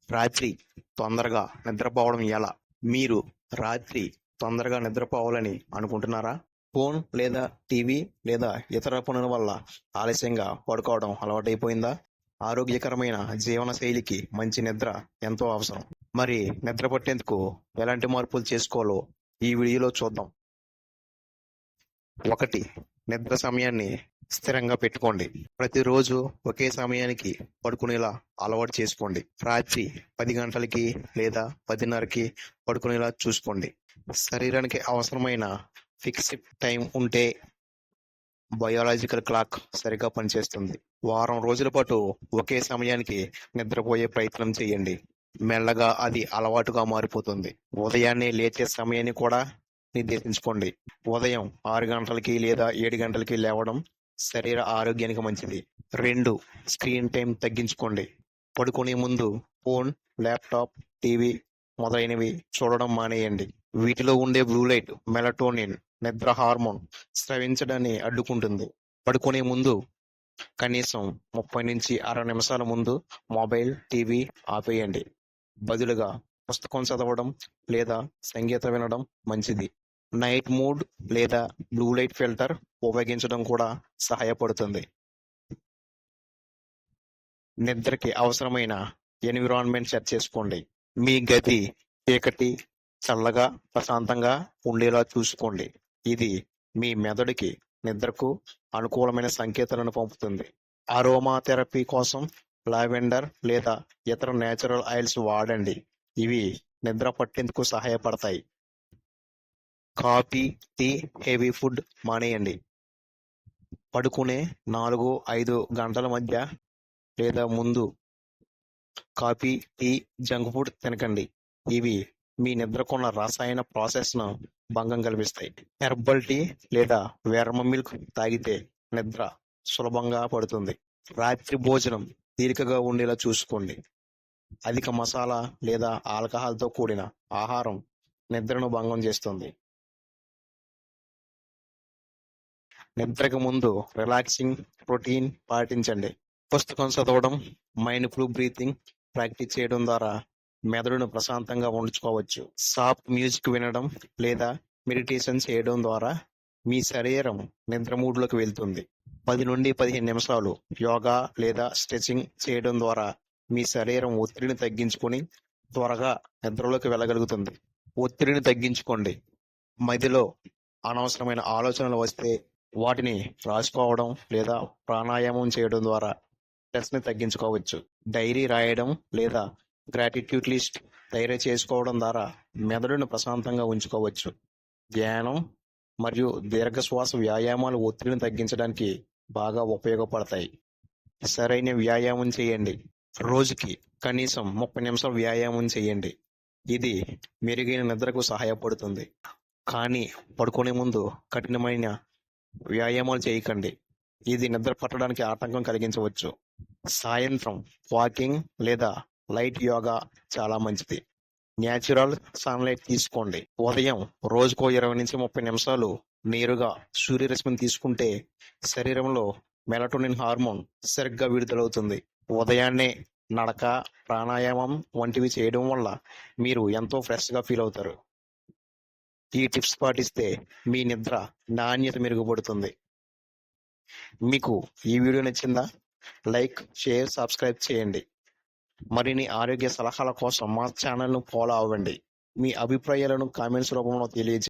రాత్రి తొందరగా నిద్రపోవడం ఎలా? మీరు రాత్రి తొందరగా నిద్రపోవాలని అనుకుంటున్నారా? ఫోన్ లేదా టీవీ లేదా ఇతర పనుల వల్ల ఆలస్యంగా పడుకోవడం అలవాటైపోయిందా? ఆరోగ్యకరమైన జీవనశైలికి మంచి నిద్ర ఎంతో అవసరం. మరి నిద్ర పట్టేందుకు ఎలాంటి మార్పులు చేసుకోవాలో ఈ వీడియోలో చూద్దాం. 1. నిద్ర సమయాన్ని స్థిరంగా పెట్టుకోండి. ప్రతిరోజు ఒకే సమయానికి పడుకునేలా అలవాటు చేసుకోండి. రాత్రి 10 గంటలకి లేదా 10:30కి పడుకునేలా చూసుకోండి. శరీరానికి అవసరమైన ఫిక్స్డ్ టైం ఉంటే బయోలాజికల్ క్లాక్ సరిగా పనిచేస్తుంది. వారం రోజుల పాటు ఒకే సమయానికి నిద్రపోయే ప్రయత్నం చేయండి. మెల్లగా అది అలవాటుగా మారిపోతుంది. ఉదయాన్నే లేచే సమయాన్ని కూడా నిర్దేశించుకోండి. ఉదయం 6 గంటలకి లేదా 7 గంటలకి లేవడం శరీర ఆరోగ్యానికి మంచిది. 2. స్క్రీన్ టైం తగ్గించుకోండి. పడుకునే ముందు ఫోన్, ల్యాప్టాప్, టీవీ మొదలైనవి చూడడం మానేయండి. వీటిలో ఉండే బ్లూ లైట్ మెలటోనిన్ నిద్ర హార్మోన్ స్రవించడాన్ని అడ్డుకుంటుంది. పడుకునే ముందు కనీసం 30 నుంచి 60 నిమిషాల ముందు మొబైల్, టీవీ ఆపేయండి. బదులుగా పుస్తకం చదవడం లేదా సంగీతం వినడం మంచిది. నైట్ మోడ్ లేదా బ్లూ లైట్ ఫిల్టర్ ఉపయోగించడం కూడా సహాయపడుతుంది. నిద్రకి అవసరమైన ఎన్విరాన్మెంట్ సెట్ చేసుకోండి. మీ గది చీకటి, చల్లగా, ప్రశాంతంగా ఉండేలా చూసుకోండి. ఇది మీ మెదడుకి నిద్రకు అనుకూలమైన సంకేతాలను పంపుతుంది. అరోమా థెరపీ కోసం లావెండర్ లేదా ఇతర నేచురల్ ఆయిల్స్ వాడండి. ఇవి నిద్ర పట్టేందుకు సహాయపడతాయి. కాఫీ, టీ, హెవీ ఫుడ్ మానేయండి. పడుకునే 4-5 గంటల మధ్య లేదా ముందు కాఫీ, టీ, జంక్ ఫుడ్ తినకండి. ఇవి మీ నిద్రకున్న రసాయన ప్రాసెస్ను భంగం కల్పిస్తాయి. హెర్బల్ టీ లేదా వెర్మ మిల్క్ తాగితే నిద్ర సులభంగా పడుతుంది. రాత్రి భోజనం తీరికగా ఉండేలా చూసుకోండి. అధిక మసాలా లేదా ఆల్కహాల్తో కూడిన ఆహారం నిద్రను భంగం చేస్తుంది. నిద్రకు ముందు రిలాక్సింగ్ రొటీన్ పాటించండి. పుస్తకం చదవడం, మైండ్ఫుల్ బ్రీతింగ్ ప్రాక్టీస్ చేయడం ద్వారా మెదడును ప్రశాంతంగా ఉంచుకోవచ్చు. సాఫ్ట్ మ్యూజిక్ వినడం లేదా మెడిటేషన్ చేయడం ద్వారా మీ శరీరం నిద్ర మూడ్లోకి వెళ్తుంది. 10 నుండి 15 నిమిషాలు యోగా లేదా స్ట్రెచింగ్ చేయడం ద్వారా మీ శరీరం ఒత్తిడిని తగ్గించుకొని త్వరగా నిద్రలోకి వెళ్ళగలుగుతుంది. ఒత్తిడిని తగ్గించుకోండి. మదిలో అనవసరమైన ఆలోచనలు వస్తే వాటిని రాసుకోవడం లేదా ప్రాణాయామం చేయడం ద్వారా స్ట్రెస్ని తగ్గించుకోవచ్చు. డైరీ రాయడం లేదా గ్రాటిట్యూడ్ లిస్ట్ తయారు చేసుకోవడం ద్వారా మెదడును ప్రశాంతంగా ఉంచుకోవచ్చు. ధ్యానం మరియు దీర్ఘ శ్వాస వ్యాయామాలు ఒత్తిడిని తగ్గించడానికి బాగా ఉపయోగపడతాయి. సరైన వ్యాయామం చేయండి. రోజుకి కనీసం 30 నిమిషాలు వ్యాయామం చేయండి. ఇది మెరుగైన నిద్రకు సహాయపడుతుంది. కానీ పడుకునే ముందు కఠినమైన వ్యాయామాలు చేయకండి. ఇది నిద్ర పట్టడానికి ఆటంకం కలిగించవచ్చు. సాయంత్రం వాకింగ్ లేదా లైట్ యోగా చాలా మంచిది. న్యాచురల్ సన్లైట్ తీసుకోండి. ఉదయం రోజుకో 20 నుంచి 30 నిమిషాలు నేరుగా సూర్యరశ్మిని తీసుకుంటే శరీరంలో మెలటోనిన్ హార్మోన్ సరిగ్గా విడుదలవుతుంది. ఉదయాన్నే నడక, ప్రాణాయామం వంటివి చేయడం వల్ల మీరు ఎంతో ఫ్రెష్గా ఫీల్ అవుతారు. ఈ టిప్స్ పాటిస్తే మీ నిద్ర నాణ్యత మెరుగుపడుతుంది. మీకు ఈ వీడియో నచ్చిందా? లైక్, షేర్, సబ్స్క్రైబ్ చేయండి. మరిన్ని ఆరోగ్య సలహాల కోసం మా ఛానల్ను ఫాలో అవ్వండి. మీ అభిప్రాయాలను కామెంట్స్ రూపంలో తెలియజేయండి.